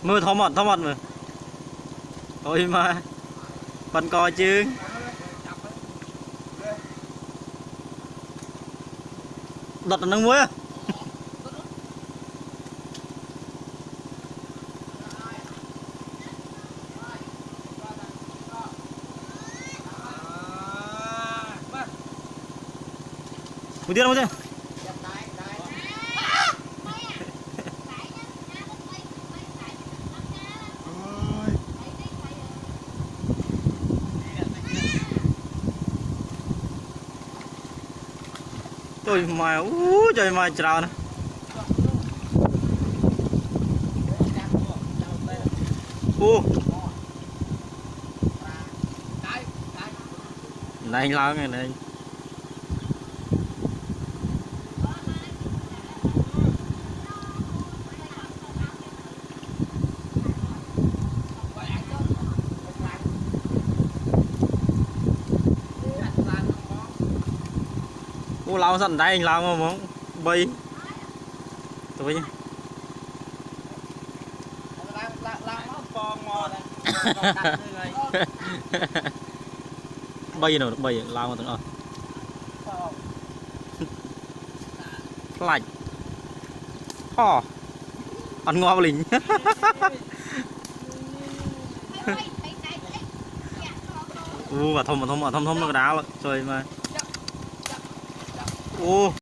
mưa thơm mật mà ôi mà vẫn coi chứ đợt nó muối à một tiếng trời mà chào nè ô này anh lao này này ô lao sẵn đây anh lao mà muốn bay tôi nhé bay nào bay lao mà từng ơi lạnh ho ăn ngon lính và thông nó đá rồi mà ô